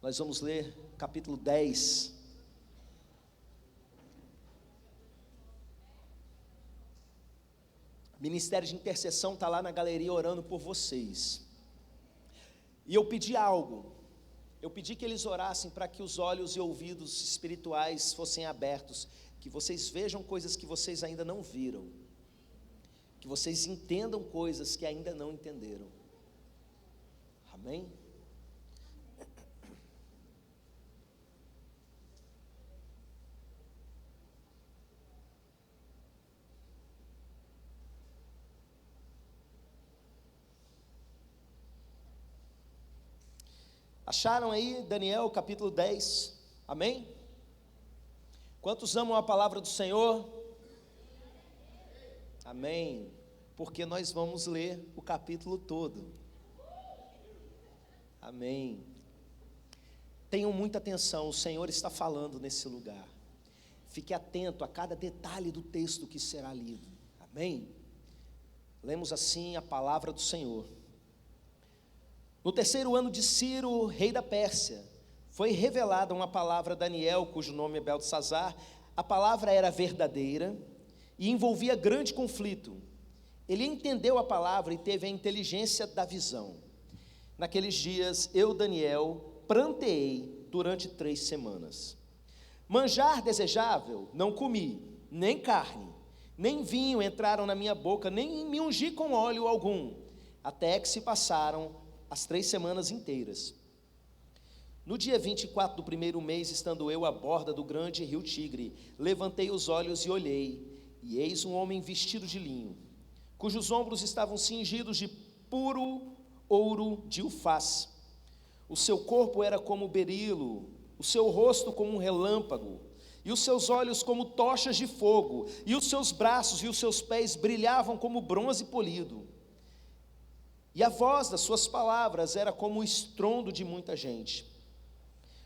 Nós vamos ler capítulo 10. Ministério de Intercessão está lá na galeria orando por vocês. E eu pedi algo. Eu pedi que eles orassem para que os olhos e ouvidos espirituais fossem abertos, que vocês vejam coisas que vocês ainda não viram, que vocês entendam coisas que ainda não entenderam. Amém? Acharam aí Daniel capítulo 10? Amém? Quantos amam a palavra do Senhor? Amém. Porque nós vamos ler o capítulo todo. Amém. Tenham muita atenção, o Senhor está falando nesse lugar. Fique atento a cada detalhe do texto que será lido. Amém? Lemos assim a palavra do Senhor. No terceiro ano de Ciro, rei da Pérsia, foi revelada uma palavra a Daniel, cujo nome é Beltesazar. A palavra era verdadeira e envolvia grande conflito. Ele entendeu a palavra e teve a inteligência da visão. Naqueles dias, eu, Daniel, pranteei durante 3 semanas. Manjar desejável não comi, nem carne, nem vinho entraram na minha boca, nem me ungi com óleo algum, até que se passaram as 3 semanas inteiras. No dia 24 do primeiro mês, estando eu à borda do grande rio Tigre, levantei os olhos e olhei, e eis um homem vestido de linho, cujos ombros estavam cingidos de puro ouro de Ufaz. O seu corpo era como berilo, o seu rosto como um relâmpago, e os seus olhos como tochas de fogo, e os seus braços e os seus pés brilhavam como bronze polido. E a voz das suas palavras era como o estrondo de muita gente.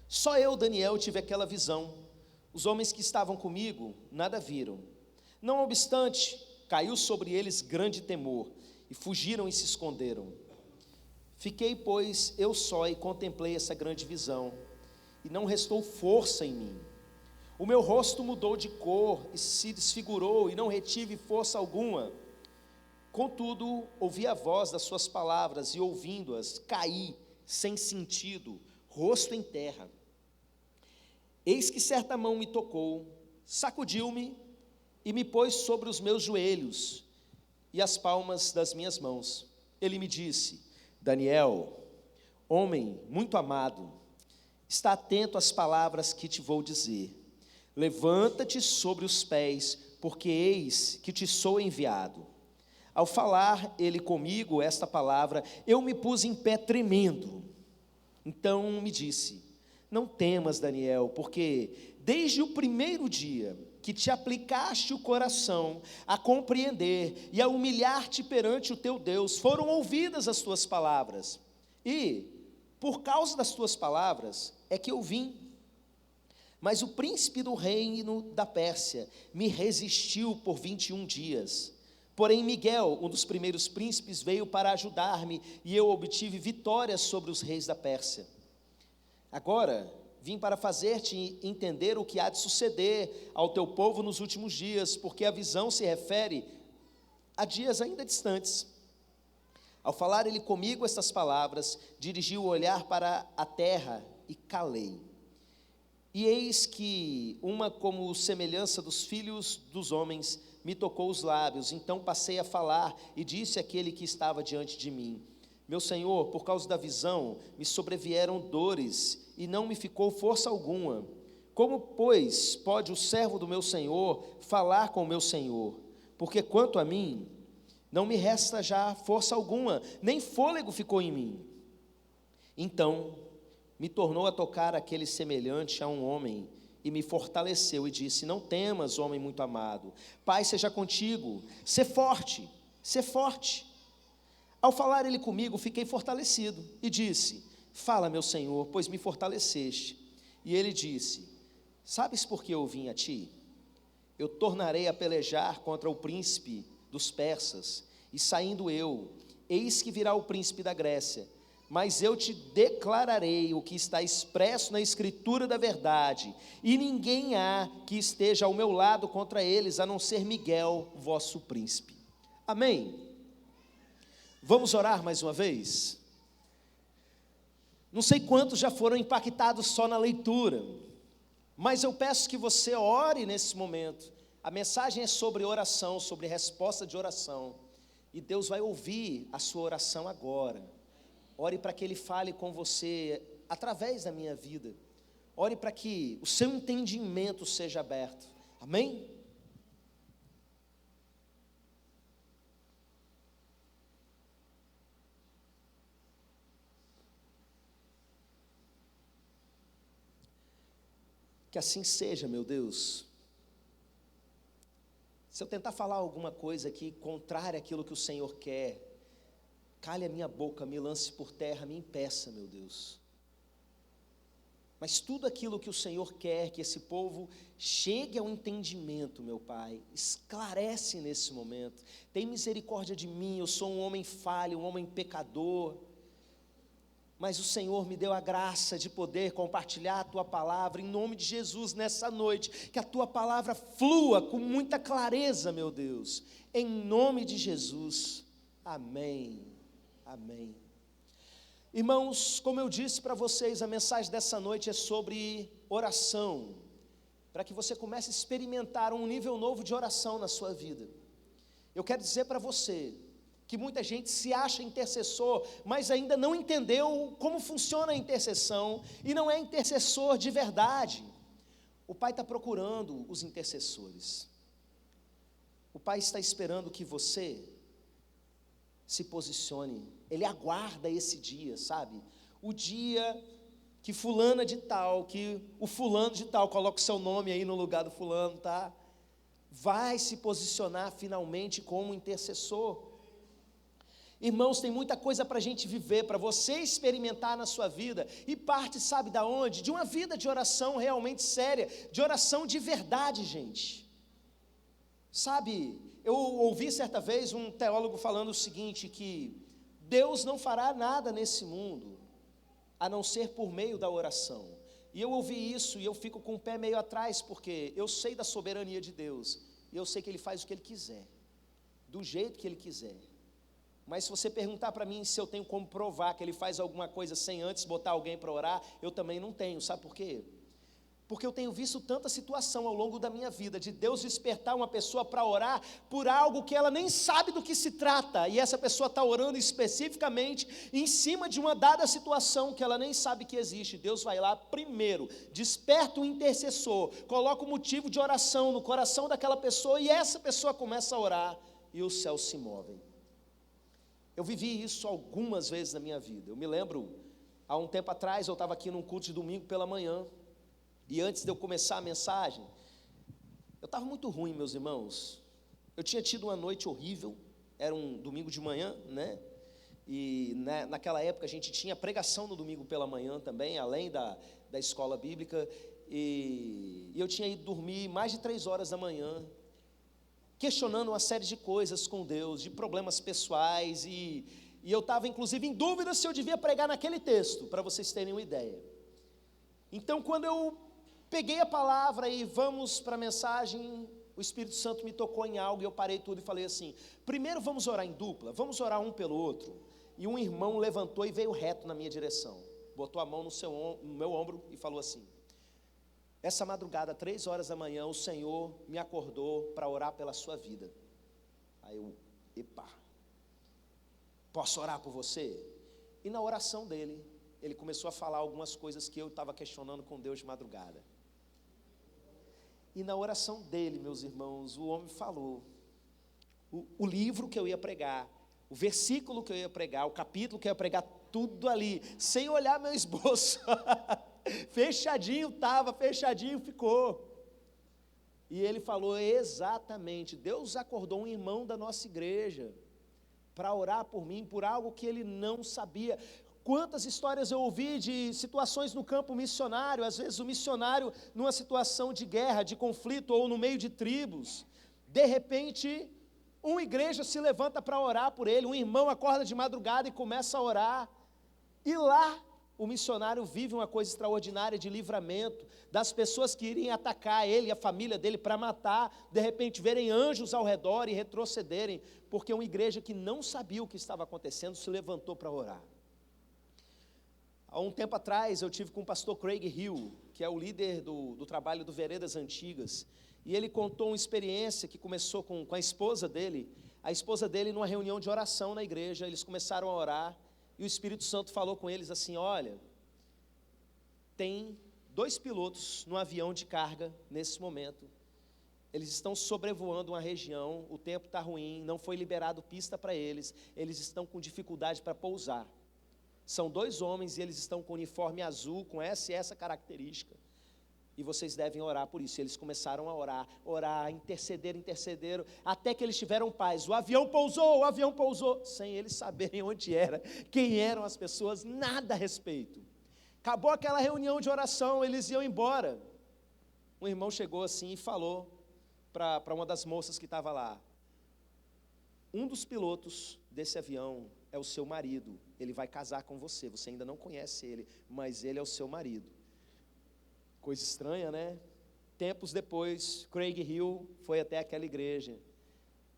Só eu, Daniel, tive aquela visão. Os homens que estavam comigo nada viram. Não obstante, caiu sobre eles grande temor, e fugiram e se esconderam. Fiquei, pois, eu só e contemplei essa grande visão, e não restou força em mim. O meu rosto mudou de cor e se desfigurou, e não retive força alguma. Contudo, ouvi a voz das suas palavras, e ouvindo-as, caí, sem sentido, rosto em terra. Eis que certa mão me tocou, sacudiu-me, e me pôs sobre os meus joelhos, e as palmas das minhas mãos. Ele me disse: Daniel, homem muito amado, está atento às palavras que te vou dizer. Levanta-te sobre os pés, porque eis que te sou enviado. Ao falar ele comigo esta palavra, eu me pus em pé tremendo. Então me disse: não temas, Daniel, porque desde o primeiro dia que te aplicaste o coração a compreender e a humilhar-te perante o teu Deus, foram ouvidas as tuas palavras. E, por causa das tuas palavras, é que eu vim. Mas o príncipe do reino da Pérsia me resistiu por 21 dias. Porém Miguel, um dos primeiros príncipes, veio para ajudar-me, e eu obtive vitória sobre os reis da Pérsia. Agora vim para fazer-te entender o que há de suceder ao teu povo nos últimos dias, porque a visão se refere a dias ainda distantes. Ao falar ele comigo estas palavras, dirigi o olhar para a terra e calei. E eis que uma como semelhança dos filhos dos homens me tocou os lábios. Então passei a falar e disse àquele que estava diante de mim: meu Senhor, por causa da visão me sobrevieram dores e não me ficou força alguma. Como, pois, pode o servo do meu Senhor falar com o meu Senhor? Porque quanto a mim, não me resta já força alguma, nem fôlego ficou em mim. Então me tornou a tocar aquele semelhante a um homem, e me fortaleceu e disse: não temas, homem muito amado, Pai seja contigo, sê forte, sê forte. Ao falar ele comigo, fiquei fortalecido, e disse: fala, meu Senhor, pois me fortaleceste. E ele disse: sabes por que eu vim a ti? Eu tornarei a pelejar contra o príncipe dos persas, e saindo eu, eis que virá o príncipe da Grécia, mas eu te declararei o que está expresso na Escritura da verdade, e ninguém há que esteja ao meu lado contra eles, a não ser Miguel, vosso príncipe. Amém? Vamos orar mais uma vez? Não sei quantos já foram impactados só na leitura, mas eu peço que você ore nesse momento. A mensagem é sobre oração, sobre resposta de oração, e Deus vai ouvir a sua oração agora. Ore para que Ele fale com você através da minha vida. Ore para que o seu entendimento seja aberto. Amém? Que assim seja, meu Deus. Se eu tentar falar alguma coisa aqui contrária àquilo que o Senhor quer, cale a minha boca, me lance por terra, me impeça, meu Deus. Mas tudo aquilo que o Senhor quer, que esse povo chegue ao entendimento, meu Pai, esclarece nesse momento. Tem misericórdia de mim, eu sou um homem falho, um homem pecador. Mas o Senhor me deu a graça de poder compartilhar a Tua palavra, em nome de Jesus, nessa noite, que a Tua palavra flua com muita clareza, meu Deus, em nome de Jesus, amém, amém. Irmãos, como eu disse para vocês, a mensagem dessa noite é sobre oração, para que você comece a experimentar um nível novo de oração na sua vida. Eu quero dizer para você, que muita gente se acha intercessor, mas ainda não entendeu como funciona a intercessão, e não é intercessor de verdade. O Pai está procurando os intercessores. O Pai está esperando que você se posicione. Ele aguarda esse dia, sabe? O dia que fulana de tal, que o fulano de tal, coloca o seu nome aí no lugar do fulano, tá? Vai se posicionar finalmente como intercessor. Irmãos, tem muita coisa para a gente viver, para você experimentar na sua vida, e parte, sabe da onde? De uma vida de oração realmente séria, de oração de verdade, gente. Sabe, eu ouvi certa vez um teólogo falando o seguinte, que Deus não fará nada nesse mundo, a não ser por meio da oração. E eu ouvi isso e eu fico com o pé meio atrás, porque eu sei da soberania de Deus, e eu sei que Ele faz o que Ele quiser, do jeito que Ele quiser. Mas se você perguntar para mim se eu tenho como provar que Ele faz alguma coisa sem antes botar alguém para orar, eu também não tenho, sabe por quê? Porque eu tenho visto tanta situação ao longo da minha vida, de Deus despertar uma pessoa para orar por algo que ela nem sabe do que se trata, e essa pessoa está orando especificamente em cima de uma dada situação que ela nem sabe que existe. Deus vai lá primeiro, desperta o intercessor, coloca o motivo de oração no coração daquela pessoa, e essa pessoa começa a orar, e os céus se movem. Eu vivi isso algumas vezes na minha vida. Eu me lembro, há um tempo atrás, eu estava aqui num culto de domingo pela manhã, e antes de eu começar a mensagem, eu estava muito ruim, meus irmãos. Eu tinha tido uma noite horrível, era um domingo de manhã, né? E naquela época a gente tinha pregação no domingo pela manhã também, além da escola bíblica, e eu tinha ido dormir mais de 3 horas da manhã, questionando uma série de coisas com Deus, de problemas pessoais, e eu estava inclusive em dúvida se eu devia pregar naquele texto, para vocês terem uma ideia. Então, quando eu peguei a palavra e vamos para a mensagem, o Espírito Santo me tocou em algo, e eu parei tudo e falei assim, primeiro vamos orar em dupla, vamos orar um pelo outro. E um irmão levantou e veio reto na minha direção, botou a mão no meu ombro e falou assim, essa madrugada, 3 horas da manhã, o Senhor me acordou para orar pela sua vida. Aí eu, epa, posso orar por você? E na oração dele, ele começou a falar algumas coisas que eu estava questionando com Deus de madrugada. E na oração dele, meus irmãos, o homem falou o livro que eu ia pregar, o versículo que eu ia pregar, o capítulo que eu ia pregar, tudo ali, sem olhar meu esboço. Fechadinho estava, fechadinho ficou. E ele falou exatamente, Deus acordou um irmão da nossa igreja para orar por mim, por algo que ele não sabia. Quantas histórias eu ouvi de situações no campo missionário, às vezes o missionário numa situação de guerra, de conflito ou no meio de tribos, de repente uma igreja se levanta para orar por ele, um irmão acorda de madrugada e começa a orar. E lá, o missionário vive uma coisa extraordinária de livramento, das pessoas que irem atacar ele e a família dele para matar, de repente verem anjos ao redor e retrocederem, porque uma igreja que não sabia o que estava acontecendo se levantou para orar. Há um tempo atrás eu tive com o pastor Craig Hill, que é o líder do trabalho do Veredas Antigas, e ele contou uma experiência que começou com a esposa dele numa reunião de oração na igreja, eles começaram a orar, e o Espírito Santo falou com eles assim: olha, tem 2 pilotos no avião de carga nesse momento, eles estão sobrevoando uma região, o tempo está ruim, não foi liberado pista para eles estão com dificuldade para pousar. São 2 homens e eles estão com uniforme azul, com essa e essa característica, e vocês devem orar por isso. Eles começaram a orar, intercederam, até que eles tiveram paz. O avião pousou, sem eles saberem onde era, quem eram as pessoas, nada a respeito. Acabou aquela reunião de oração, eles iam embora. Um irmão chegou assim e falou para uma das moças que estava lá: um dos pilotos desse avião é o seu marido, ele vai casar com você, você ainda não conhece ele, mas ele é o seu marido. Coisa estranha, né? Tempos depois, Craig Hill foi até aquela igreja,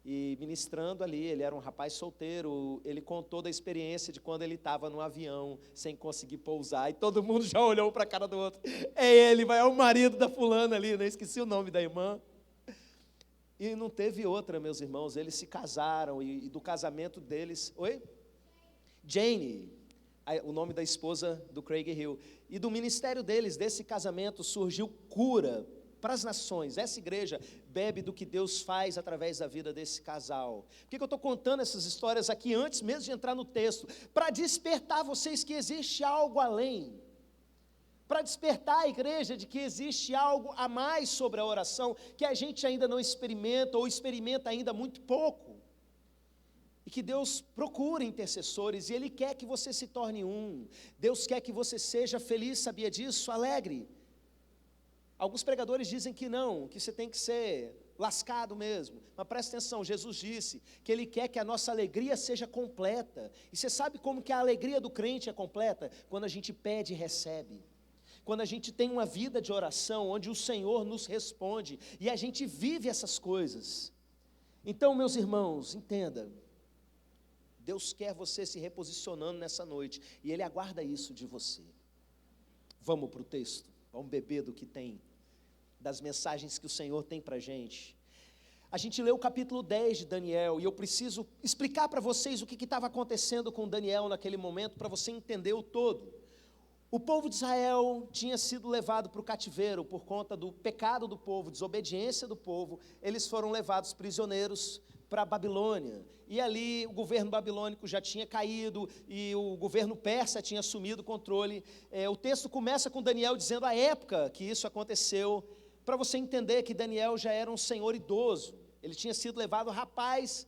e ministrando ali, ele era um rapaz solteiro, ele contou da experiência de quando ele estava no avião, sem conseguir pousar, e todo mundo já olhou para a cara do outro: é ele, é o marido da fulana ali, né? Esqueci o nome da irmã. E não teve outra, meus irmãos, eles se casaram, e do casamento deles, Jane, o nome da esposa do Craig Hill, e do ministério deles, desse casamento, surgiu cura para as nações. Essa igreja bebe do que Deus faz através da vida desse casal. Por que eu estou contando essas histórias aqui antes mesmo de entrar no texto? Para despertar vocês que existe algo além, para despertar a igreja de que existe algo a mais sobre a oração, que a gente ainda não experimenta, ou experimenta ainda muito pouco. E que Deus procura intercessores, e Ele quer que você se torne um. Deus quer que você seja feliz, sabia disso? Alegre. Alguns pregadores dizem que não, que você tem que ser lascado mesmo. Mas presta atenção, Jesus disse que Ele quer que a nossa alegria seja completa. E você sabe como que a alegria do crente é completa? Quando a gente pede e recebe. Quando a gente tem uma vida de oração, onde o Senhor nos responde, e a gente vive essas coisas. Então, meus irmãos, entenda, Deus quer você se reposicionando nessa noite, e Ele aguarda isso de você. Vamos para o texto, vamos beber do que tem, das mensagens que o Senhor tem para a gente. A gente leu o capítulo 10 de Daniel, e eu preciso explicar para vocês o que estava acontecendo com Daniel naquele momento, para você entender o todo. O povo de Israel tinha sido levado para o cativeiro por conta do pecado do povo, desobediência do povo. Eles foram levados prisioneiros para a Babilônia, e ali o governo babilônico já tinha caído, e o governo persa tinha assumido o controle. O texto começa com Daniel dizendo a época que isso aconteceu, para você entender que Daniel já era um senhor idoso. Ele tinha sido levado rapaz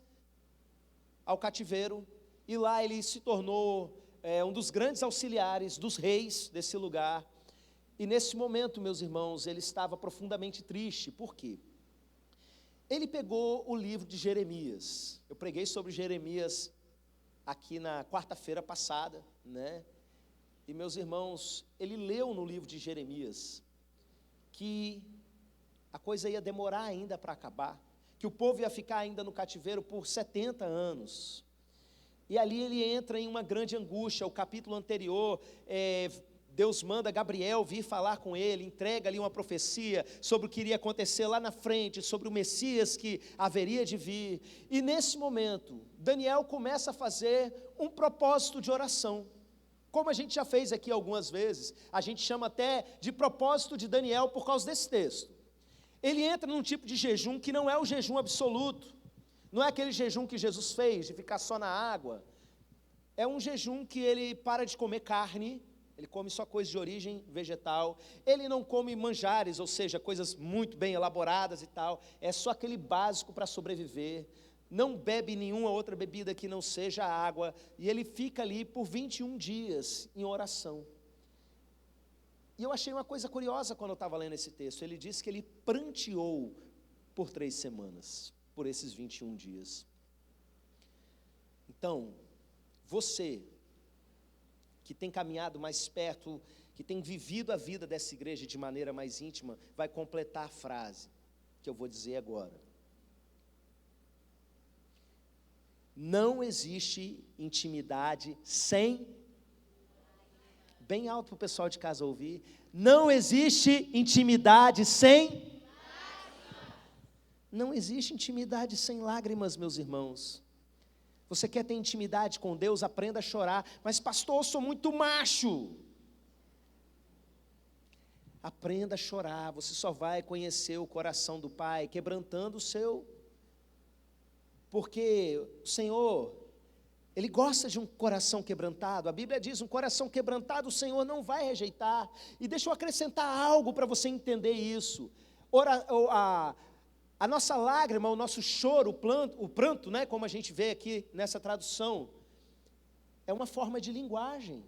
ao cativeiro, e lá ele se tornou um dos grandes auxiliares dos reis desse lugar. E nesse momento, meus irmãos, ele estava profundamente triste. Por quê? Ele pegou o livro de Jeremias. Eu preguei sobre Jeremias aqui na quarta-feira passada, né? E meus irmãos, ele leu no livro de Jeremias que a coisa ia demorar ainda para acabar, que o povo ia ficar ainda no cativeiro por 70 anos. E ali ele entra em uma grande angústia. O capítulo anterior, Deus manda Gabriel vir falar com ele, entrega ali uma profecia sobre o que iria acontecer lá na frente, sobre o Messias que haveria de vir. E nesse momento, Daniel começa a fazer um propósito de oração. Como a gente já fez aqui algumas vezes, a gente chama até de propósito de Daniel por causa desse texto. Ele entra num tipo de jejum que não é o jejum absoluto, não é aquele jejum que Jesus fez, de ficar só na água. É um jejum que ele para de comer carne, ele come só coisas de origem vegetal, ele não come manjares, ou seja, coisas muito bem elaboradas e tal, é só aquele básico para sobreviver, não bebe nenhuma outra bebida que não seja água, e ele fica ali por 21 dias em oração. E eu achei uma coisa curiosa quando eu estava lendo esse texto. Ele disse que ele pranteou por 3 semanas, por esses 21 dias. Então, você que tem caminhado mais perto, que tem vivido a vida dessa igreja de maneira mais íntima, vai completar a frase que eu vou dizer agora. Não existe intimidade sem, bem alto para o pessoal de casa ouvir, não existe intimidade sem, não existe intimidade sem lágrimas, meus irmãos. Você quer ter intimidade com Deus, aprenda a chorar, mas pastor, eu sou muito macho. Aprenda a chorar, você só vai conhecer o coração do Pai, quebrantando o seu, porque o Senhor, Ele gosta de um coração quebrantado. A Bíblia diz, um coração quebrantado o Senhor não vai rejeitar. E deixa eu acrescentar algo para você entender isso. A nossa lágrima, o nosso choro, o pranto, né, como a gente vê aqui nessa tradução, é uma forma de linguagem.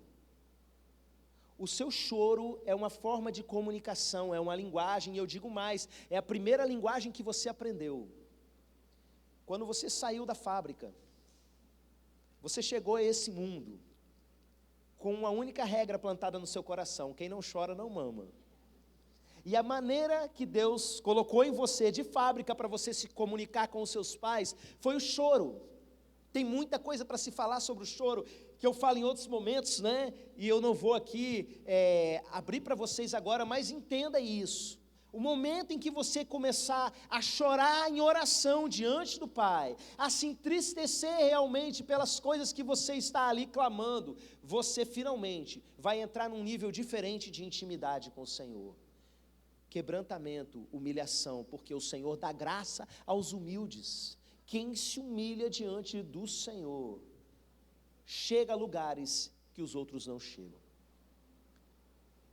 O seu choro é uma forma de comunicação, é uma linguagem, e eu digo mais, é a primeira linguagem que você aprendeu. Quando você saiu da fábrica, você chegou a esse mundo com uma única regra plantada no seu coração: quem não chora não mama. E a maneira que Deus colocou em você de fábrica para você se comunicar com os seus pais foi o choro. Tem muita coisa para se falar sobre o choro, que eu falo em outros momentos, né? E eu não vou aqui abrir para vocês agora, mas entenda isso. O momento em que você começar a chorar em oração diante do Pai, a se entristecer realmente pelas coisas que você está ali clamando, você finalmente vai entrar num nível diferente de intimidade com o Senhor. Quebrantamento, humilhação, porque o Senhor dá graça aos humildes. Quem se humilha diante do Senhor, chega a lugares que os outros não chegam.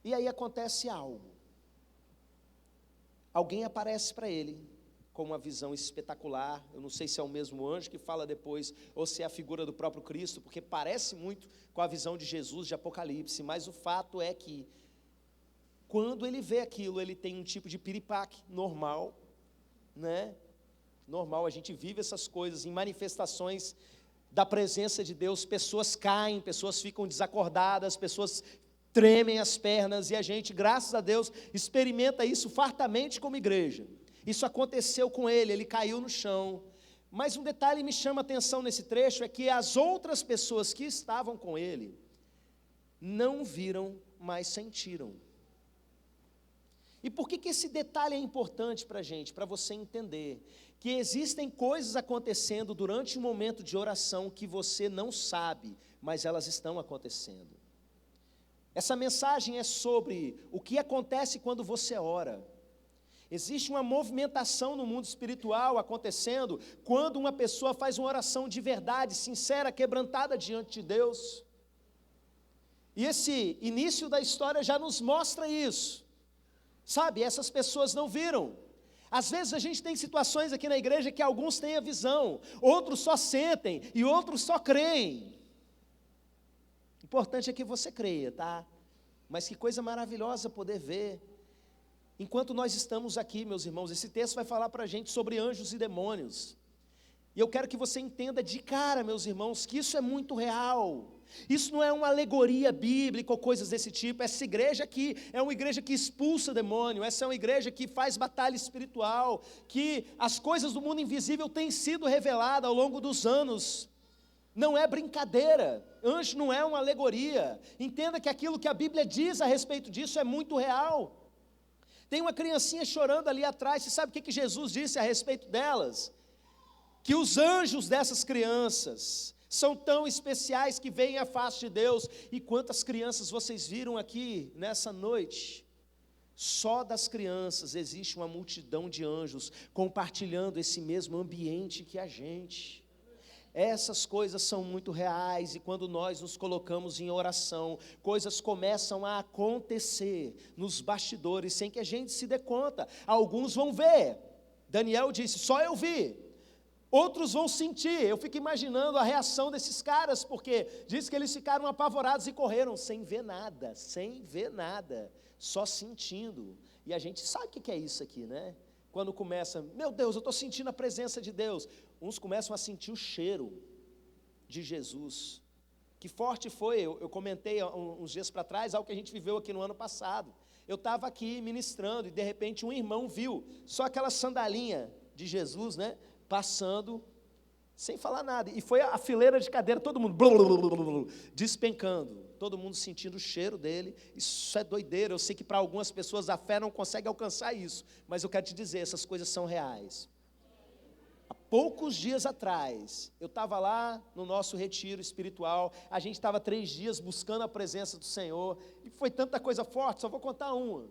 E aí acontece algo. Alguém aparece para ele com uma visão espetacular. Eu não sei se é o mesmo anjo que fala depois, ou se é a figura do próprio Cristo, porque parece muito com a visão de Jesus de Apocalipse, mas o fato é que, quando ele vê aquilo, ele tem um tipo de piripaque normal, né? Normal, a gente vive essas coisas em manifestações da presença de Deus, pessoas caem, pessoas ficam desacordadas, pessoas tremem as pernas, e a gente, graças a Deus, experimenta isso fartamente como igreja. Isso aconteceu com ele, ele caiu no chão. Mas um detalhe me chama a atenção nesse trecho, é que as outras pessoas que estavam com ele, não viram, mas sentiram. E por que esse detalhe é importante para a gente? Para você entender que existem coisas acontecendo durante um momento de oração que você não sabe, mas elas estão acontecendo. Essa mensagem é sobre o que acontece quando você ora. Existe uma movimentação no mundo espiritual acontecendo quando uma pessoa faz uma oração de verdade, sincera, quebrantada diante de Deus. E esse início da história já nos mostra isso. Sabe, essas pessoas não viram. Às vezes a gente tem situações aqui na igreja que alguns têm a visão, outros só sentem e outros só creem. O importante é que você creia, tá? Mas que coisa maravilhosa poder ver. Enquanto nós estamos aqui, meus irmãos, esse texto vai falar para a gente sobre anjos e demônios. E eu quero que você entenda de cara, meus irmãos, que isso é muito real. Isso não é uma alegoria bíblica ou coisas desse tipo. Essa igreja aqui é uma igreja que expulsa demônio. Essa é uma igreja que faz batalha espiritual, que as coisas do mundo invisível têm sido reveladas ao longo dos anos. Não é brincadeira, anjo não é uma alegoria. Entenda que aquilo que a Bíblia diz a respeito disso é muito real. Tem uma criancinha chorando ali atrás, você sabe o que Jesus disse a respeito delas? Que os anjos dessas crianças são tão especiais que veem a face de Deus. E quantas crianças vocês viram aqui nessa noite? Só das crianças existe uma multidão de anjos compartilhando esse mesmo ambiente que a gente. Essas coisas são muito reais, e quando nós nos colocamos em oração, coisas começam a acontecer nos bastidores, sem que a gente se dê conta. Alguns vão ver, Daniel disse, só eu vi. Outros vão sentir. Eu fico imaginando a reação desses caras, porque diz que eles ficaram apavorados e correram, sem ver nada, só sentindo. E a gente sabe o que é isso aqui, né? Quando começa, meu Deus, eu estou sentindo a presença de Deus. Uns começam a sentir o cheiro de Jesus. Que forte foi, eu comentei uns dias para trás, algo que a gente viveu aqui no ano passado. Eu estava aqui ministrando e de repente um irmão viu só aquela sandalinha de Jesus, né, passando, sem falar nada. E foi a fileira de cadeira, todo mundo despencando, todo mundo sentindo o cheiro dele. Isso é doideira, eu sei que para algumas pessoas a fé não consegue alcançar isso, mas eu quero te dizer, essas coisas são reais. Há poucos dias atrás, eu estava lá no nosso retiro espiritual, a gente estava 3 dias buscando a presença do Senhor, e foi tanta coisa forte, só vou contar uma.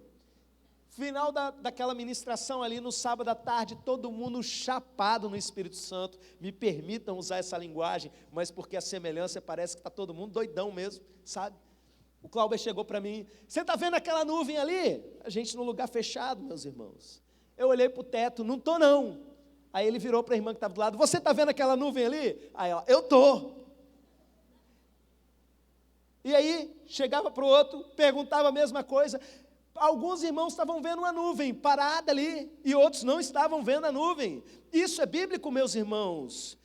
Final daquela ministração ali no sábado à tarde, todo mundo chapado no Espírito Santo, me permitam usar essa linguagem, mas porque a semelhança parece que está todo mundo doidão mesmo, sabe? O Cláudio chegou para mim, você está vendo aquela nuvem ali? A gente num lugar fechado, meus irmãos. Eu olhei para o teto, não estou não. Aí ele virou para a irmã que estava do lado, você está vendo aquela nuvem ali? Aí ela, eu estou. E aí, chegava para o outro, perguntava a mesma coisa. Alguns irmãos estavam vendo uma nuvem parada ali, e outros não estavam vendo a nuvem. Isso é bíblico, meus irmãos.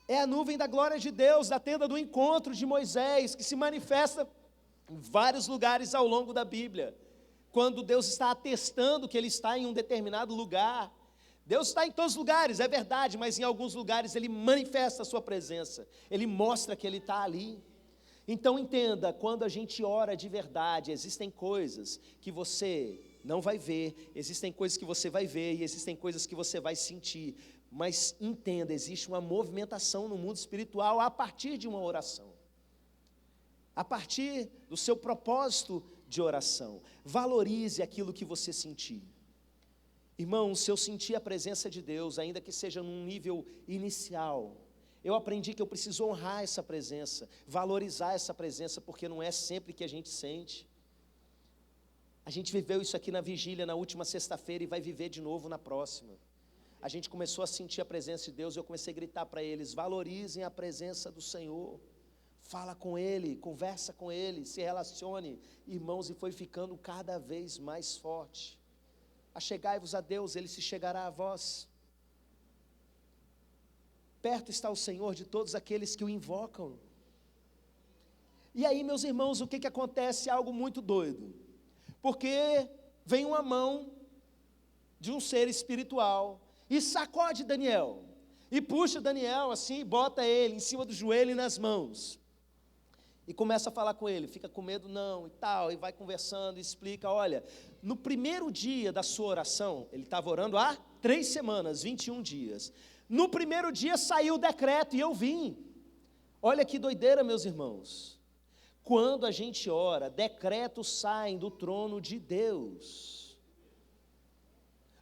É a nuvem da glória de Deus, da tenda do encontro de Moisés, que se manifesta em vários lugares ao longo da Bíblia. Quando Deus está atestando que Ele está em um determinado lugar. Deus está em todos os lugares, é verdade, mas em alguns lugares Ele manifesta a sua presença, Ele mostra que Ele está ali. Então entenda, quando a gente ora de verdade, existem coisas que você não vai ver, existem coisas que você vai ver e existem coisas que você vai sentir, mas entenda, existe uma movimentação no mundo espiritual a partir de uma oração, a partir do seu propósito de oração. Valorize aquilo que você sentir. Irmãos, se eu sentir a presença de Deus, ainda que seja num nível inicial, eu aprendi que eu preciso honrar essa presença, valorizar essa presença, porque não é sempre que a gente sente. A gente viveu isso aqui na vigília, na última sexta-feira, e vai viver de novo na próxima. A gente começou a sentir a presença de Deus, e eu comecei a gritar para eles, valorizem a presença do Senhor, fala com Ele, conversa com Ele, se relacione, irmãos, e foi ficando cada vez mais forte. Achegai-vos a Deus, Ele se chegará a vós. Perto está o Senhor de todos aqueles que o invocam. E aí, meus irmãos, o que acontece? Algo muito doido. Porque vem uma mão de um ser espiritual e sacode Daniel. E puxa Daniel assim, bota ele em cima do joelho e nas mãos. E começa a falar com ele, fica com medo não e tal, e vai conversando, e explica, olha, no primeiro dia da sua oração, ele estava orando há 3 semanas, 21 dias, no primeiro dia saiu o decreto e eu vim. Olha que doideira, meus irmãos, quando a gente ora, decretos saem do trono de Deus,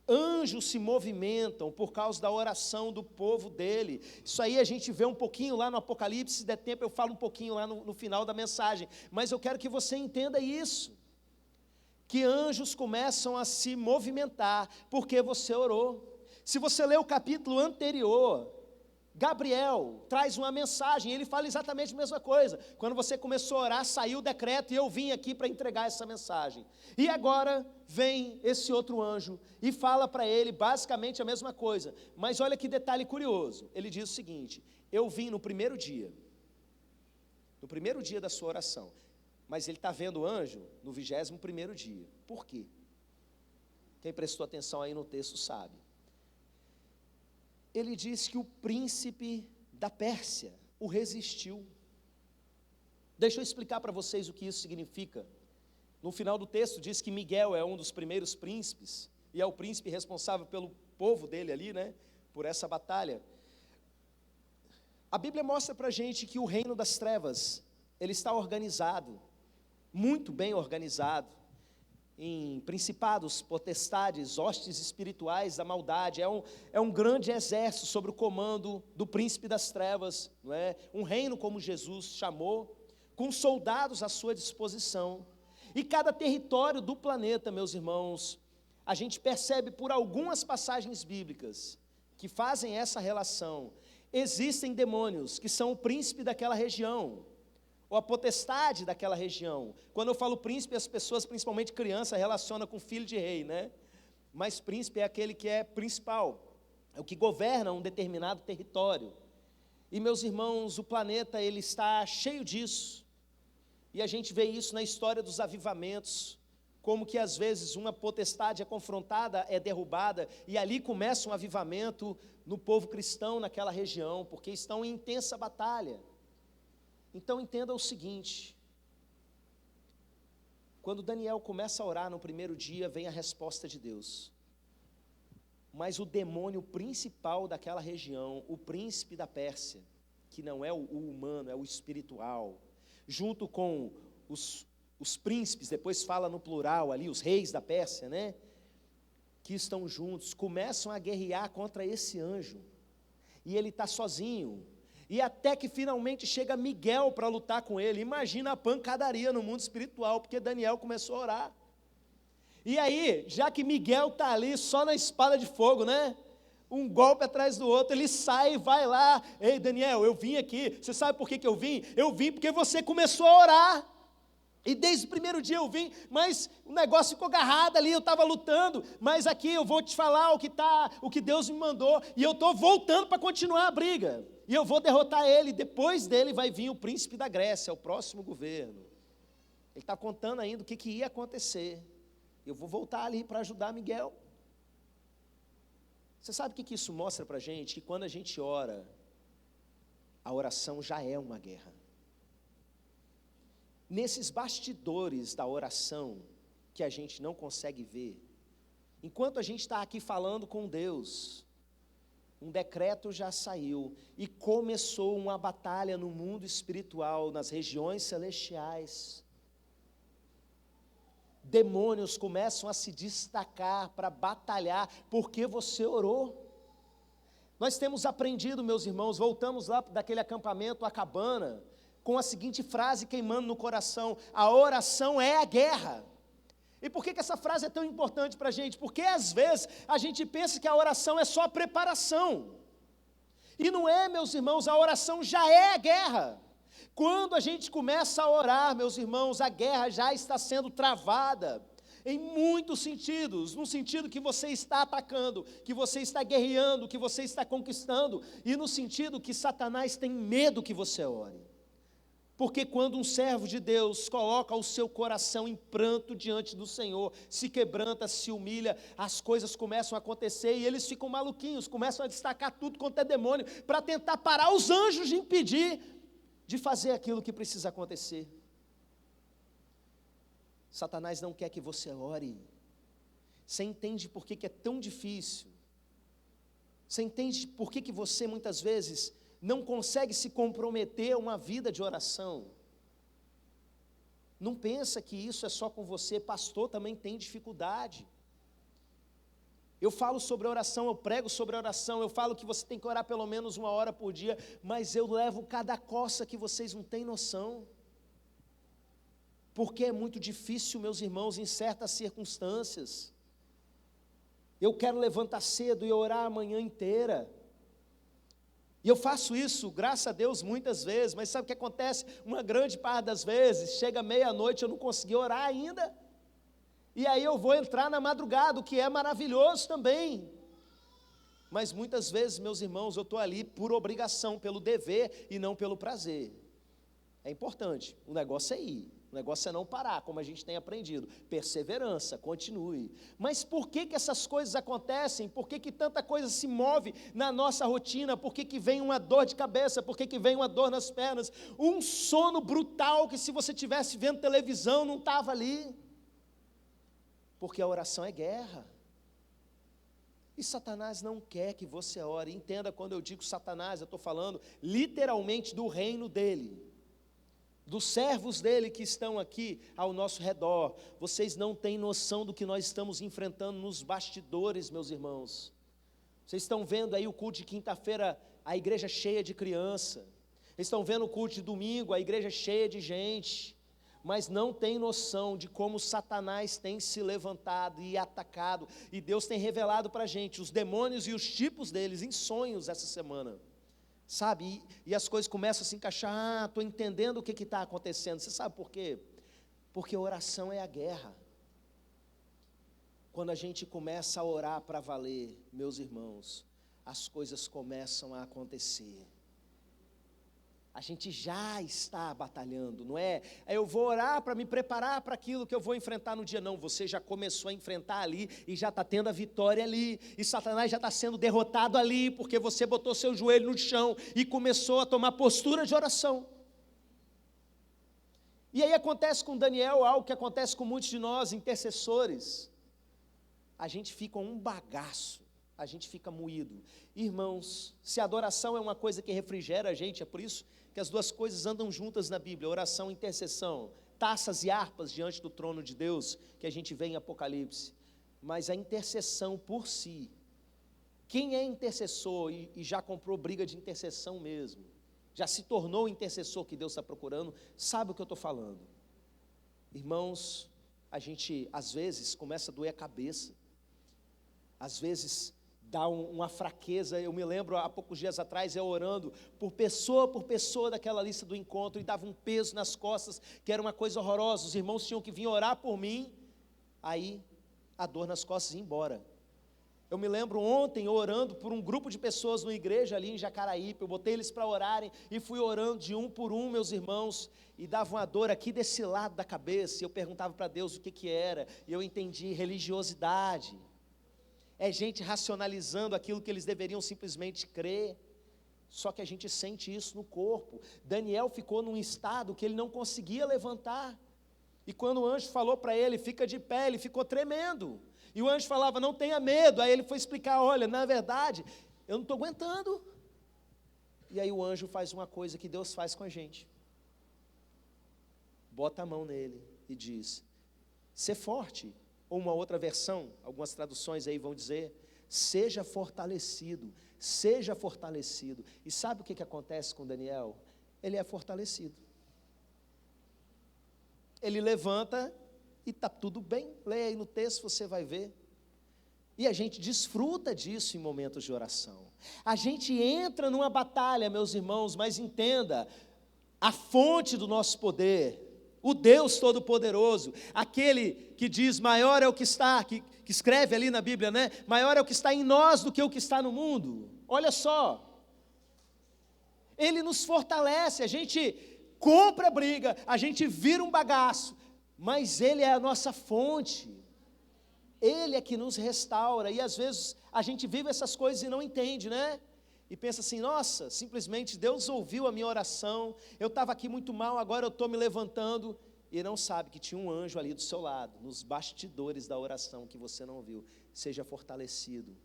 anjos se movimentam por causa da oração do povo dele. Isso aí a gente vê um pouquinho lá no Apocalipse, se der tempo eu falo um pouquinho lá no final da mensagem, mas eu quero que você entenda isso, que anjos começam a se movimentar, porque você orou. Se você ler o capítulo anterior, Gabriel traz uma mensagem, ele fala exatamente a mesma coisa, quando você começou a orar, saiu o decreto, e eu vim aqui para entregar essa mensagem, e agora vem esse outro anjo, e fala para ele basicamente a mesma coisa, mas olha que detalhe curioso, ele diz o seguinte, eu vim no primeiro dia da sua oração, mas ele está vendo o anjo no 21º dia, por quê? Quem prestou atenção aí no texto sabe, ele diz que o príncipe da Pérsia o resistiu. Deixa eu explicar para vocês o que isso significa. No final do texto diz que Miguel é um dos primeiros príncipes, e é o príncipe responsável pelo povo dele ali, né, por essa batalha. A Bíblia mostra para a gente que o reino das trevas, ele está organizado, muito bem organizado, em principados, potestades, hostes espirituais da maldade, é um grande exército sobre o comando do príncipe das trevas, não é? Um reino como Jesus chamou, com soldados à sua disposição, e cada território do planeta, meus irmãos, a gente percebe por algumas passagens bíblicas, que fazem essa relação, existem demônios, que são o príncipe daquela região, ou a potestade daquela região. Quando eu falo príncipe, as pessoas, principalmente criança, relacionam com filho de rei, né? Mas príncipe é aquele que é principal, é o que governa um determinado território. E meus irmãos, o planeta ele está cheio disso. E a gente vê isso na história dos avivamentos, como que às vezes uma potestade é confrontada, é derrubada, e ali começa um avivamento no povo cristão naquela região, porque estão em intensa batalha. Então entenda o seguinte: quando Daniel começa a orar no primeiro dia, vem a resposta de Deus. Mas o demônio principal daquela região, o príncipe da Pérsia, que não é o humano, é o espiritual, junto com os príncipes, depois fala no plural ali, os reis da Pérsia, né? Que estão juntos, começam a guerrear contra esse anjo. E ele está sozinho. E até que finalmente chega Miguel para lutar com ele. Imagina a pancadaria no mundo espiritual, porque Daniel começou a orar. E aí, já que Miguel está ali só na espada de fogo, né? Um golpe atrás do outro, ele sai e vai lá. Ei, Daniel, eu vim aqui. Você sabe por que eu vim? Eu vim porque você começou a orar. E desde o primeiro dia eu vim, mas o negócio ficou agarrado ali, eu estava lutando, mas aqui eu vou te falar o que Deus me mandou, e eu estou voltando para continuar a briga, e eu vou derrotar ele, depois dele vai vir o príncipe da Grécia, o próximo governo. Ele está contando ainda o que ia acontecer, eu vou voltar ali para ajudar Miguel. Você sabe o que isso mostra para a gente? Que quando a gente ora, a oração já é uma guerra. Nesses bastidores da oração, que a gente não consegue ver, enquanto a gente está aqui falando com Deus, um decreto já saiu, e começou uma batalha no mundo espiritual, nas regiões celestiais. Demônios começam a se destacar para batalhar, porque você orou. Nós temos aprendido, meus irmãos, voltamos lá daquele acampamento, a cabana, com a seguinte frase queimando no coração: a oração é a guerra. E por que essa frase é tão importante para a gente? Porque às vezes a gente pensa que a oração é só a preparação, e não é, meus irmãos, a oração já é a guerra. Quando a gente começa a orar, meus irmãos, a guerra já está sendo travada, em muitos sentidos, no sentido que você está atacando, que você está guerreando, que você está conquistando, e no sentido que Satanás tem medo que você ore. Porque quando um servo de Deus coloca o seu coração em pranto diante do Senhor, se quebranta, se humilha, as coisas começam a acontecer e eles ficam maluquinhos, começam a destacar tudo quanto é demônio, para tentar parar os anjos de impedir de fazer aquilo que precisa acontecer. Satanás não quer que você ore. Você entende por que é tão difícil? Você entende por que você muitas vezes não consegue se comprometer a uma vida de oração? Não pensa que isso é só com você, pastor também tem dificuldade. Eu falo sobre oração, eu prego sobre oração, eu falo que você tem que orar pelo menos 1 hora por dia, mas eu levo cada coça que vocês não têm noção. Porque é muito difícil, meus irmãos, em certas circunstâncias. Eu quero levantar cedo e orar a manhã inteira. E eu faço isso, graças a Deus, muitas vezes, mas sabe o que acontece? Uma grande parte das vezes, chega meia-noite, eu não consegui orar ainda. E aí eu vou entrar na madrugada, o que é maravilhoso também. Mas muitas vezes, meus irmãos, eu estou ali por obrigação, pelo dever e não pelo prazer. É importante, o negócio é ir. O negócio é não parar, como a gente tem aprendido. Perseverança, continue. Mas por que essas coisas acontecem? Por que tanta coisa se move na nossa rotina? Por que vem uma dor de cabeça? Por que vem uma dor nas pernas? Um sono brutal que se você estivesse vendo televisão não estava ali. Porque a oração é guerra. E Satanás não quer que você ore. Entenda, quando eu digo Satanás, eu estou falando literalmente do reino dele, dos servos dele que estão aqui ao nosso redor. Vocês não têm noção do que nós estamos enfrentando nos bastidores, meus irmãos. Vocês estão vendo aí o culto de quinta-feira, a igreja cheia de criança. Vocês estão vendo o culto de domingo, a igreja cheia de gente. Mas não tem noção de como Satanás tem se levantado e atacado. E Deus tem revelado para a gente os demônios e os tipos deles em sonhos essa semana. Sabe, e as coisas começam a se encaixar. Estou entendendo o que está acontecendo. Você sabe por quê? Porque a oração é a guerra. Quando a gente começa a orar para valer, meus irmãos, as coisas começam a acontecer. A gente já está batalhando, não é? Eu vou orar para me preparar para aquilo que eu vou enfrentar no dia. Não, você já começou a enfrentar ali e já está tendo a vitória ali. E Satanás já está sendo derrotado ali, porque você botou seu joelho no chão e começou a tomar postura de oração. E aí acontece com Daniel algo que acontece com muitos de nós, intercessores. A gente fica um bagaço. A gente fica moído. Irmãos, se a adoração é uma coisa que refrigera a gente, é por isso que as duas coisas andam juntas na Bíblia, oração e intercessão, taças e harpas diante do trono de Deus, que a gente vê em Apocalipse, mas a intercessão por si, quem é intercessor e já comprou briga de intercessão mesmo, já se tornou o intercessor que Deus está procurando, sabe o que eu estou falando. Irmãos, a gente às vezes começa a doer a cabeça, às vezes dá uma fraqueza. Eu me lembro, há poucos dias atrás, eu orando por pessoa daquela lista do encontro, e dava um peso nas costas, que era uma coisa horrorosa, os irmãos tinham que vir orar por mim, aí a dor nas costas ia embora. Eu me lembro ontem, orando por um grupo de pessoas na igreja ali em Jacaraípe, eu botei eles para orarem, e fui orando de um por um, meus irmãos, e dava uma dor aqui desse lado da cabeça, e eu perguntava para Deus o que era, e eu entendi, religiosidade, é gente racionalizando aquilo que eles deveriam simplesmente crer, só que a gente sente isso no corpo. Daniel ficou num estado que ele não conseguia levantar, e quando o anjo falou para ele, fica de pé, ele ficou tremendo, e o anjo falava, não tenha medo, aí ele foi explicar, olha, na verdade, eu não estou aguentando, e aí o anjo faz uma coisa que Deus faz com a gente, bota a mão nele e diz, ser forte, ou uma outra versão, algumas traduções aí vão dizer, seja fortalecido, e sabe o que acontece com Daniel? Ele é fortalecido, ele levanta e está tudo bem, leia aí no texto, você vai ver, e a gente desfruta disso em momentos de oração, a gente entra numa batalha, meus irmãos, mas entenda, a fonte do nosso poder, o Deus Todo-Poderoso, aquele que diz, maior é o que está, que escreve ali na Bíblia, né? Maior é o que está em nós do que o que está no mundo. Olha só, Ele nos fortalece, a gente compra a briga, a gente vira um bagaço, mas Ele é a nossa fonte, Ele é que nos restaura, e às vezes a gente vive essas coisas e não entende, né? E pensa assim, nossa, simplesmente Deus ouviu a minha oração, eu estava aqui muito mal, agora eu estou me levantando, e não sabe que tinha um anjo ali do seu lado, nos bastidores da oração que você não viu. Seja fortalecido,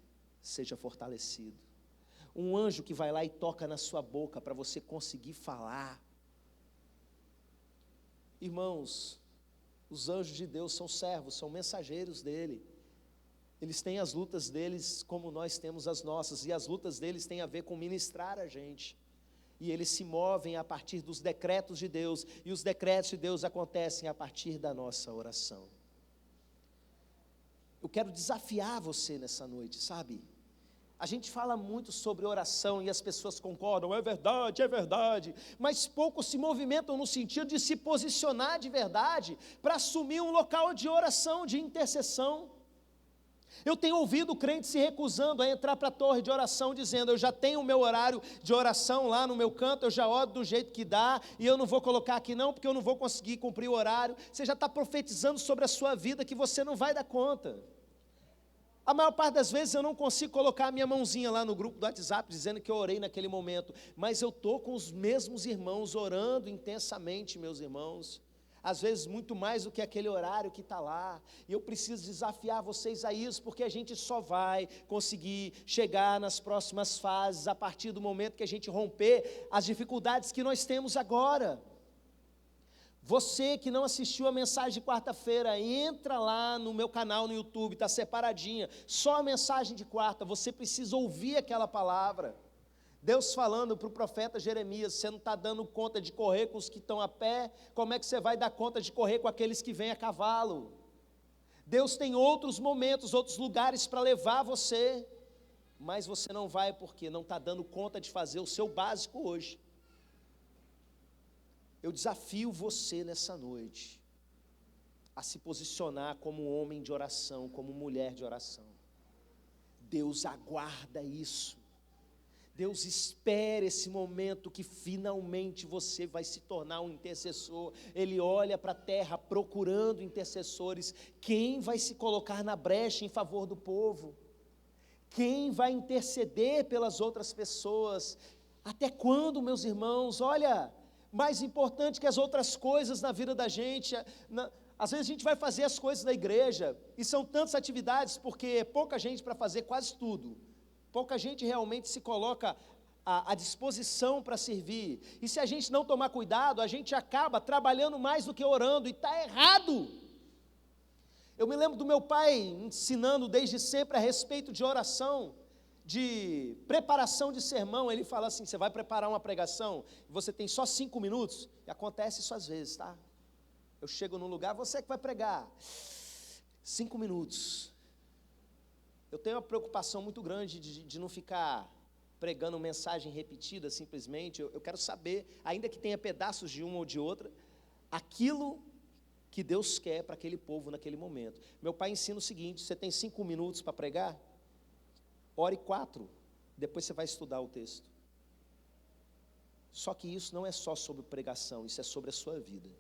um anjo que vai lá e toca na sua boca, para você conseguir falar. Irmãos, os anjos de Deus são servos, são mensageiros dele, eles têm as lutas deles como nós temos as nossas, e as lutas deles têm a ver com ministrar a gente, e eles se movem a partir dos decretos de Deus, e os decretos de Deus acontecem a partir da nossa oração. Eu quero desafiar você nessa noite, sabe? A gente fala muito sobre oração e as pessoas concordam, é verdade, mas poucos se movimentam no sentido de se posicionar de verdade, para assumir um local de oração, de intercessão. Eu tenho ouvido crentes se recusando a entrar para a torre de oração, dizendo, eu já tenho o meu horário de oração lá no meu canto, eu já oro do jeito que dá, e eu não vou colocar aqui não, porque eu não vou conseguir cumprir o horário. Você já está profetizando sobre a sua vida, que você não vai dar conta. A maior parte das vezes eu não consigo colocar a minha mãozinha lá no grupo do WhatsApp, dizendo que eu orei naquele momento, mas eu estou com os mesmos irmãos, orando intensamente, meus irmãos, às vezes muito mais do que aquele horário que está lá, e eu preciso desafiar vocês a isso, porque a gente só vai conseguir chegar nas próximas fases, a partir do momento que a gente romper as dificuldades que nós temos agora. Você que não assistiu a mensagem de quarta-feira, entra lá no meu canal no YouTube, está separadinha, só a mensagem de quarta, você precisa ouvir aquela palavra, Deus falando para o profeta Jeremias, você não está dando conta de correr com os que estão a pé, como é que você vai dar conta de correr com aqueles que vêm a cavalo? Deus tem outros momentos, outros lugares para levar você, mas você não vai porque não está dando conta de fazer o seu básico hoje. Eu desafio você nessa noite, a se posicionar como homem de oração, como mulher de oração. Deus aguarda isso. Deus espera esse momento que finalmente você vai se tornar um intercessor. Ele olha para a terra procurando intercessores. Quem vai se colocar na brecha em favor do povo? Quem vai interceder pelas outras pessoas? Até quando, meus irmãos? Olha, mais importante que as outras coisas na vida da gente, às vezes a gente vai fazer as coisas da igreja, e são tantas atividades, porque é pouca gente para fazer quase tudo. Pouca gente realmente se coloca à disposição para servir. E se a gente não tomar cuidado, a gente acaba trabalhando mais do que orando, e está errado. Eu me lembro do meu pai ensinando desde sempre a respeito de oração, de preparação de sermão. Ele fala assim: você vai preparar uma pregação, você tem só 5 minutos, e acontece isso às vezes, tá? Eu chego num lugar, você que vai pregar, 5 minutos. Eu tenho uma preocupação muito grande de não ficar pregando mensagem repetida simplesmente. Eu quero saber, ainda que tenha pedaços de uma ou de outra, aquilo que Deus quer para aquele povo naquele momento. Meu pai ensina o seguinte: você tem 5 minutos para pregar? Ore 4, depois você vai estudar o texto. Só que isso não é só sobre pregação, isso é sobre a sua vida.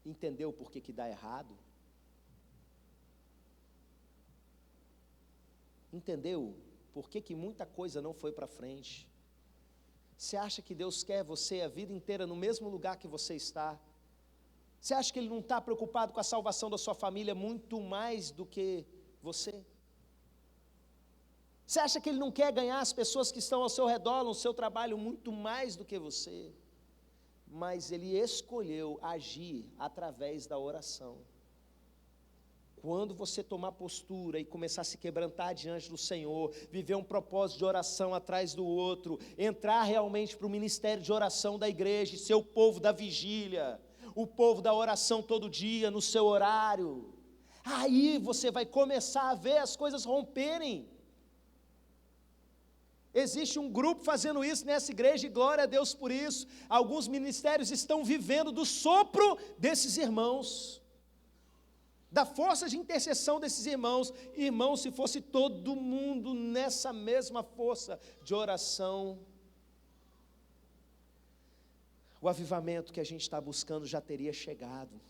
Entendeu por que dá errado? Entendeu por que muita coisa não foi para frente? Você acha que Deus quer você a vida inteira no mesmo lugar que você está? Você acha que Ele não está preocupado com a salvação da sua família muito mais do que você? Você acha que Ele não quer ganhar as pessoas que estão ao seu redor, no seu trabalho, muito mais do que você? Mas Ele escolheu agir através da oração. Quando você tomar postura e começar a se quebrantar diante do Senhor, viver um propósito de oração atrás do outro, entrar realmente para o ministério de oração da igreja, ser o povo da vigília, o povo da oração todo dia, no seu horário, aí você vai começar a ver as coisas romperem. Existe um grupo fazendo isso nessa igreja, e glória a Deus por isso. Alguns ministérios estão vivendo do sopro desses irmãos, da força de intercessão desses irmãos. Irmãos, se fosse todo mundo nessa mesma força de oração, o avivamento que a gente está buscando já teria chegado,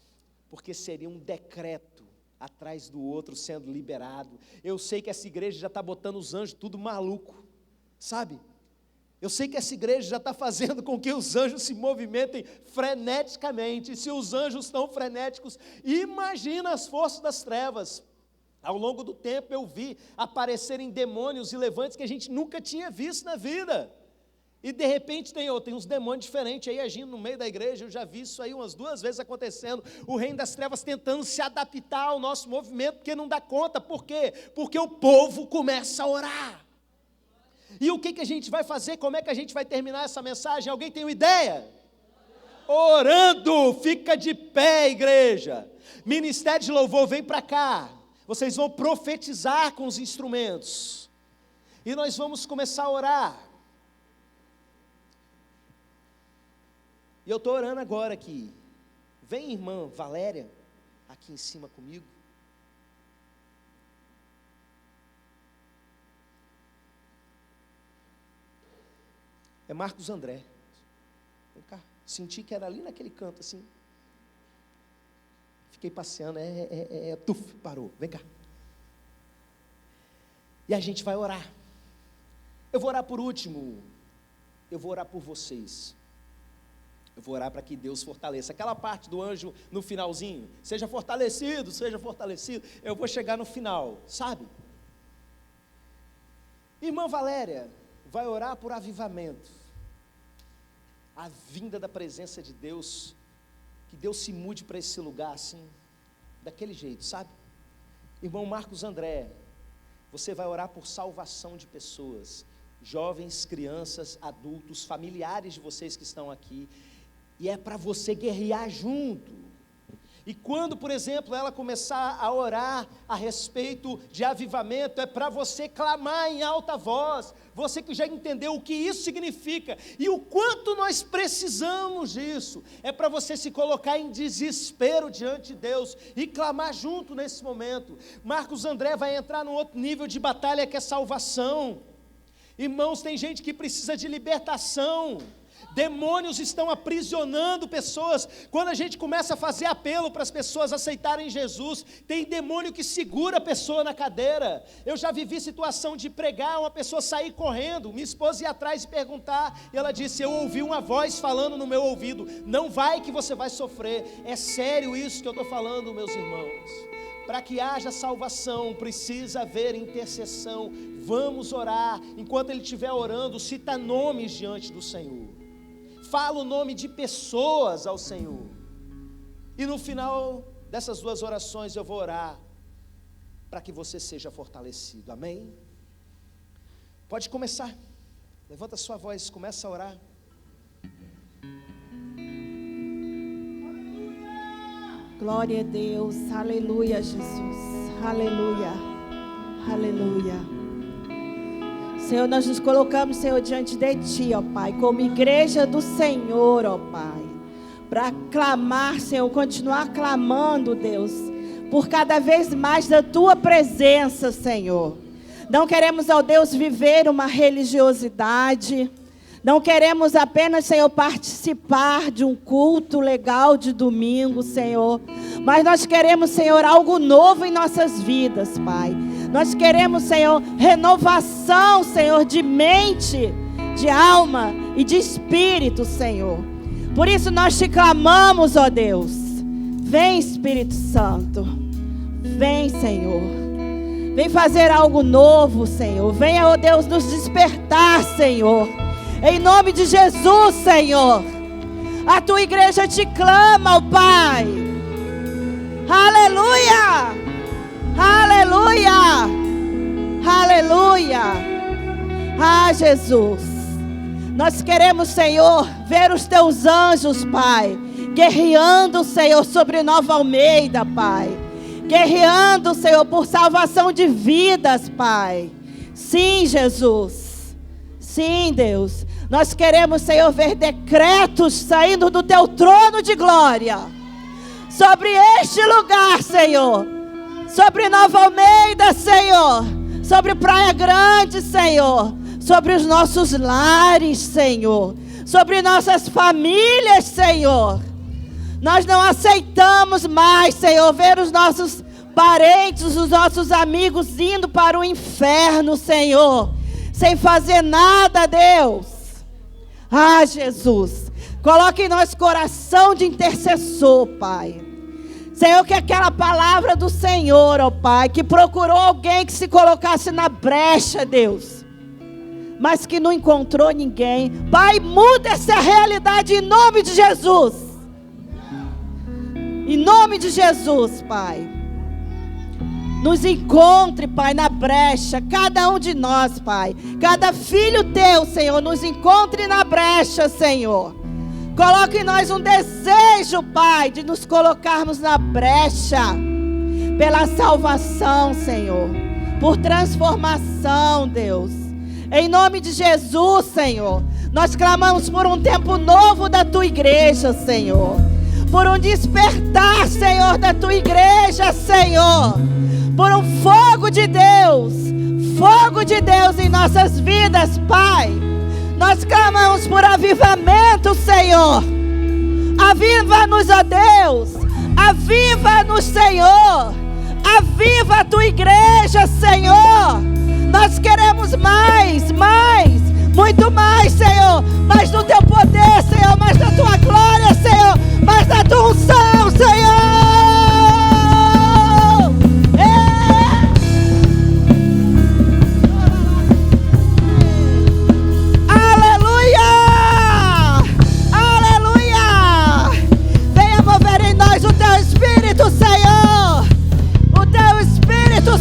porque seria um decreto atrás do outro sendo liberado. Eu sei que essa igreja já está botando os anjos tudo maluco, sabe? Eu sei que essa igreja já está fazendo com que os anjos se movimentem freneticamente. E se os anjos estão frenéticos, imagina as forças das trevas. Ao longo do tempo eu vi aparecerem demônios e levantes que a gente nunca tinha visto na vida. E de repente tem uns demônios diferentes aí agindo no meio da igreja. Eu já vi isso aí umas 2 vezes acontecendo. O reino das trevas tentando se adaptar ao nosso movimento, porque não dá conta. Por quê? Porque o povo começa a orar. E o que a gente vai fazer? Como é que a gente vai terminar essa mensagem? Alguém tem uma ideia? Orando. Fica de pé, igreja. Ministério de louvor, vem para cá. Vocês vão profetizar com os instrumentos. E nós vamos começar a orar. E eu estou orando agora aqui. Vem, irmã Valéria, aqui em cima comigo. É Marcos André. Vem cá. Senti que era ali naquele canto assim. Fiquei passeando. Tuf, parou. Vem cá. E a gente vai orar. Eu vou orar por último. Eu vou orar por vocês. Eu vou orar para que Deus fortaleça. Aquela parte do anjo no finalzinho. Seja fortalecido, seja fortalecido. Eu vou chegar no final, sabe? Irmã Valéria vai orar por avivamento, a vinda da presença de Deus, que Deus se mude para esse lugar assim, daquele jeito, sabe? Irmão Marcos André, você vai orar por salvação de pessoas, jovens, crianças, adultos, familiares de vocês que estão aqui, e é para você guerrear junto. E quando, por exemplo, ela começar a orar a respeito de avivamento, é para você clamar em alta voz, você que já entendeu o que isso significa, e o quanto nós precisamos disso, é para você se colocar em desespero diante de Deus, e clamar junto nesse momento. Marcos André vai entrar num outro nível de batalha, que é salvação. Irmãos, tem gente que precisa de libertação. Demônios estão aprisionando pessoas. Quando a gente começa a fazer apelo para as pessoas aceitarem Jesus, tem demônio que segura a pessoa na cadeira. Eu já vivi situação de pregar, uma pessoa sair correndo, minha esposa ia atrás e perguntar, e ela disse: eu ouvi uma voz falando no meu ouvido, não vai que você vai sofrer. É sério isso que eu estou falando, meus irmãos. Para que haja salvação, precisa haver intercessão. Vamos orar. Enquanto ele estiver orando, cita nomes diante do Senhor. Fala o nome de pessoas ao Senhor. E no final dessas 2 orações eu vou orar para que você seja fortalecido. Amém? Pode começar. Levanta a sua voz, começa a orar. Glória a Deus, aleluia, Jesus, aleluia, aleluia. Senhor, nós nos colocamos, Senhor, diante de Ti, ó Pai, como igreja do Senhor, ó Pai, para clamar, Senhor, continuar clamando, Deus, por cada vez mais da Tua presença, Senhor. Não queremos, ó Deus, viver uma religiosidade, não queremos apenas, Senhor, participar de um culto legal de domingo, Senhor, mas nós queremos, Senhor, algo novo em nossas vidas, Pai. Nós queremos, Senhor, renovação, Senhor, de mente, de alma e de espírito, Senhor. Por isso nós te clamamos, ó Deus. Vem, Espírito Santo. Vem, Senhor. Vem fazer algo novo, Senhor. Venha, ó Deus, nos despertar, Senhor. Em nome de Jesus, Senhor. A tua igreja te clama, ó Pai. Aleluia! Aleluia, aleluia, ah Jesus, nós queremos, Senhor, ver os teus anjos, Pai, guerreando, Senhor, sobre Nova Almeida, Pai, guerreando, Senhor, por salvação de vidas, Pai. Sim, Jesus, sim, Deus, nós queremos, Senhor, ver decretos saindo do teu trono de glória, sobre este lugar, Senhor, sobre Nova Almeida, Senhor, sobre Praia Grande, Senhor, sobre os nossos lares, Senhor, sobre nossas famílias, Senhor. Nós não aceitamos mais, Senhor, ver os nossos parentes, os nossos amigos indo para o inferno, Senhor, sem fazer nada, Deus. Ah, Jesus, coloque em nós coração de intercessor, Pai. Senhor, que aquela palavra do Senhor, ó Pai, que procurou alguém que se colocasse na brecha, Deus, mas que não encontrou ninguém. Pai, muda essa realidade em nome de Jesus. Em nome de Jesus, Pai. Nos encontre, Pai, na brecha, cada um de nós, Pai. Cada filho teu, Senhor, nos encontre na brecha, Senhor. Coloque em nós um desejo, Pai, de nos colocarmos na brecha, pela salvação, Senhor, por transformação, Deus. Em nome de Jesus, Senhor, nós clamamos por um tempo novo da Tua igreja, Senhor. Por um despertar, Senhor, da Tua igreja, Senhor. Por um fogo de Deus em nossas vidas, Pai. Nós clamamos por avivamento, Senhor. Aviva-nos, ó Deus. Aviva-nos, Senhor. Aviva a Tua igreja, Senhor. Nós queremos mais, muito mais, Senhor. Mais do Teu poder, Senhor. Mais da Tua glória, Senhor. Mais da Tua unção, Senhor.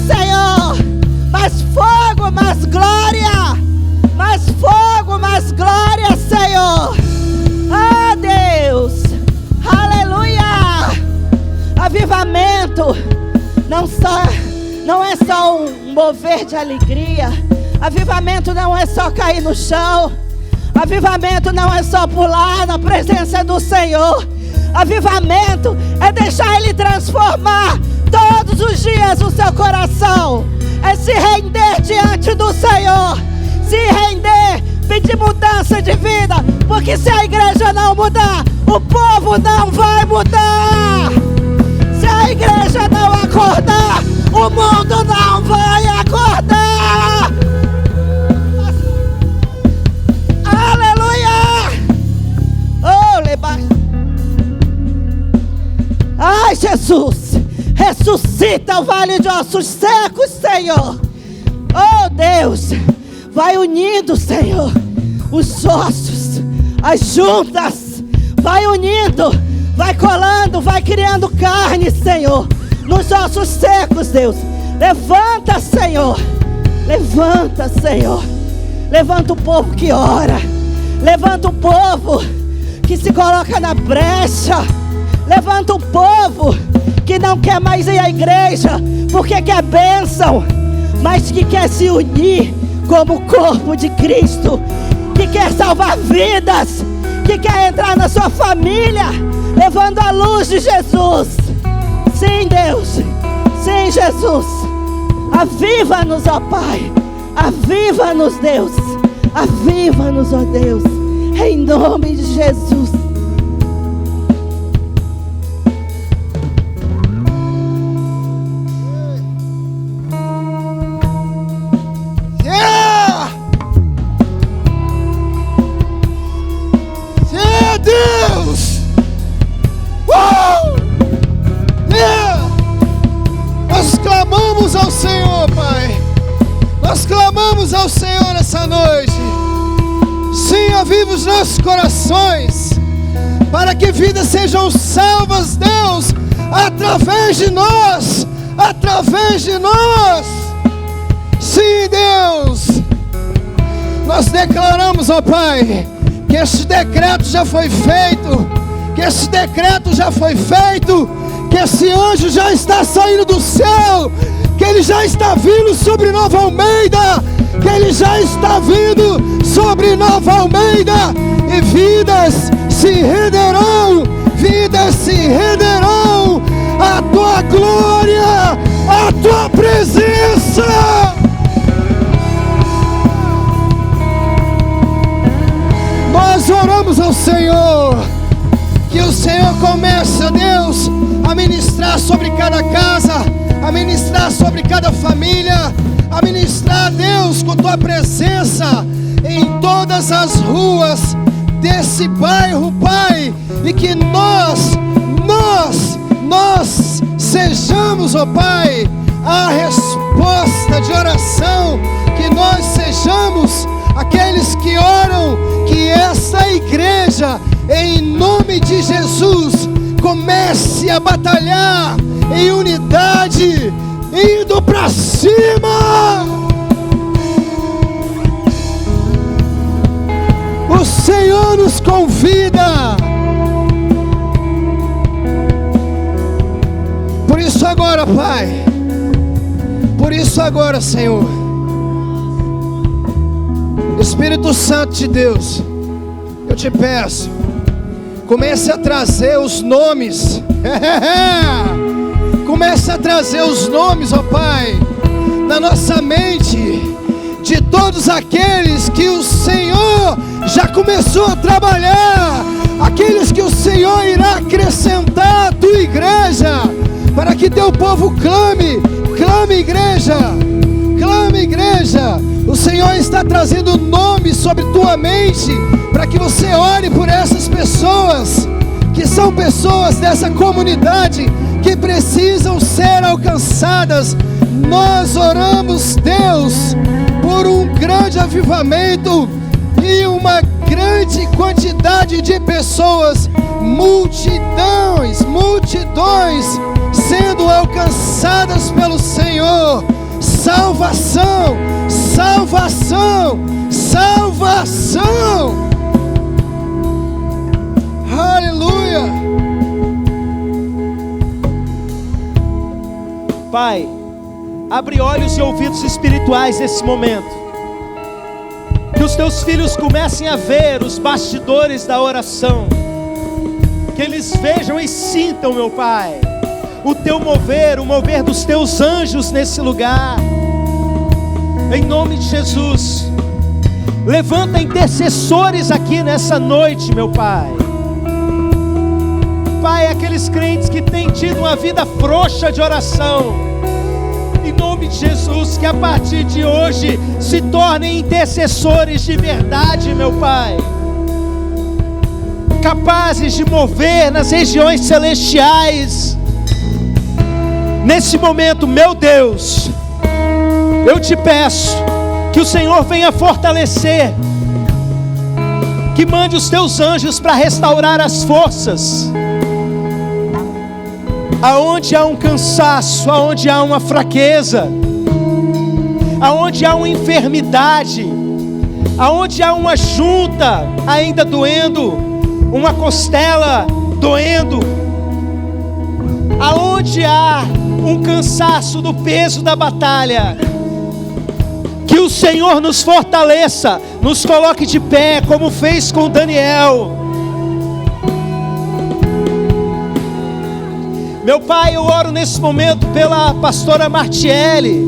Senhor, mais fogo, mais glória, mais fogo, mais glória, Senhor. Ah, Deus, aleluia. Avivamento não é só um mover de alegria. Avivamento não é só cair no chão. Avivamento não é só pular na presença do Senhor. Avivamento é deixar Ele transformar todos os dias o seu coração, é se render diante do Senhor, se render, pedir mudança de vida, porque se a igreja não mudar, o povo não vai mudar. Se a igreja não acordar, o mundo não vai acordar. Aleluia! Oh, ai, Jesus, ressuscita o vale de ossos secos, Senhor. Oh, Deus, vai unindo, Senhor, os ossos, as juntas, vai unindo, vai colando, vai criando carne, Senhor, nos ossos secos, Deus. Levanta, Senhor, levanta, Senhor, levanta o povo que ora, levanta o povo que se coloca na brecha, levanta o povo que não quer mais ir à igreja porque quer bênção, mas que quer se unir como corpo de Cristo, que quer salvar vidas, que quer entrar na sua família, levando a luz de Jesus. Sim, Deus, sim, Jesus, aviva-nos, ó Pai, aviva-nos, Deus, aviva-nos, ó Deus, em nome de Jesus. Ao Senhor, Pai, nós clamamos ao Senhor essa noite. Sim, aviva os nossos corações, para que vidas sejam salvas, Deus, através de nós, através de nós. Sim, Deus, nós declaramos, ó Pai, que este decreto já foi feito, que esse decreto já foi feito, que esse anjo já está saindo do céu, que ele já está vindo sobre Nova Almeida, que ele já está vindo sobre Nova Almeida, e vidas se renderão, vidas se renderão à tua glória, à tua presença. Nós oramos ao Senhor, que o Senhor comece, ó Deus, a ministrar sobre cada casa, a ministrar sobre cada família, a ministrar, Deus, com tua presença em todas as ruas desse bairro, Pai, e que nós sejamos, ó Pai, a resposta de oração, que nós sejamos aqueles que oram, que essa igreja, em nome de Jesus, comece a batalhar em unidade, indo para cima. O Senhor nos convida. Por isso agora, Pai, por isso agora, Senhor, Espírito Santo de Deus, eu te peço, comece a trazer os nomes. Comece a trazer os nomes, ó Pai, na nossa mente, de todos aqueles que o Senhor já começou a trabalhar, aqueles que o Senhor irá acrescentar à tua igreja, para que teu povo clame, clame igreja, clame igreja. O Senhor está trazendo nomes sobre tua mente, para que você ore por essas pessoas, que são pessoas dessa comunidade, que precisam ser alcançadas. Nós oramos, Deus, por um grande avivamento e uma grande quantidade de pessoas, multidões sendo alcançadas pelo Senhor. Salvação, salvação, salvação. Aleluia. Pai, abre olhos e ouvidos espirituais nesse momento, que os teus filhos comecem a ver os bastidores da oração, que eles vejam e sintam, meu Pai, o teu mover, o mover dos teus anjos nesse lugar, em nome de Jesus. Levanta intercessores aqui nessa noite, meu Pai. Pai, aqueles crentes que têm tido uma vida frouxa de oração, em nome de Jesus, que a partir de hoje se tornem intercessores de verdade, meu Pai, capazes de mover nas regiões celestiais. Nesse momento, meu Deus, eu te peço que o Senhor venha fortalecer, que mande os teus anjos para restaurar as forças, aonde há um cansaço, aonde há uma fraqueza, aonde há uma enfermidade, aonde há uma junta ainda doendo, uma costela doendo, aonde há um cansaço do peso da batalha, que o Senhor nos fortaleça, nos coloque de pé, como fez com Daniel. Meu Pai, eu oro nesse momento pela pastora Martiele,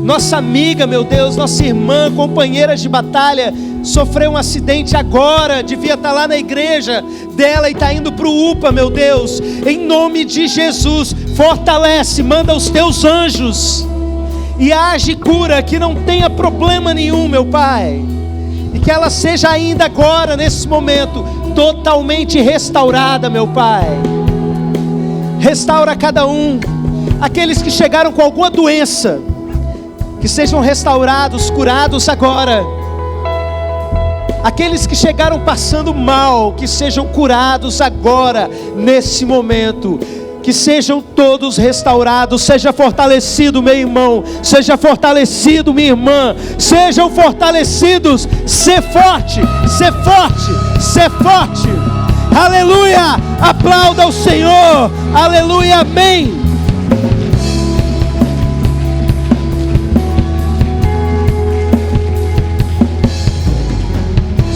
nossa amiga, meu Deus, nossa irmã, companheira de batalha, sofreu um acidente agora, devia estar lá na igreja dela e está indo para o UPA, meu Deus. Em nome de Jesus, fortalece, manda os teus anjos e age cura, que não tenha problema nenhum, meu Pai, e que ela seja ainda agora, nesse momento, totalmente restaurada, meu Pai. Restaura cada um, aqueles que chegaram com alguma doença, que sejam restaurados, curados agora. Aqueles que chegaram passando mal, que sejam curados agora, nesse momento. Que sejam todos restaurados. Seja fortalecido, meu irmão, seja fortalecido, minha irmã, sejam fortalecidos. Ser forte, ser forte, ser forte. Aleluia, aplauda o Senhor, aleluia, amém.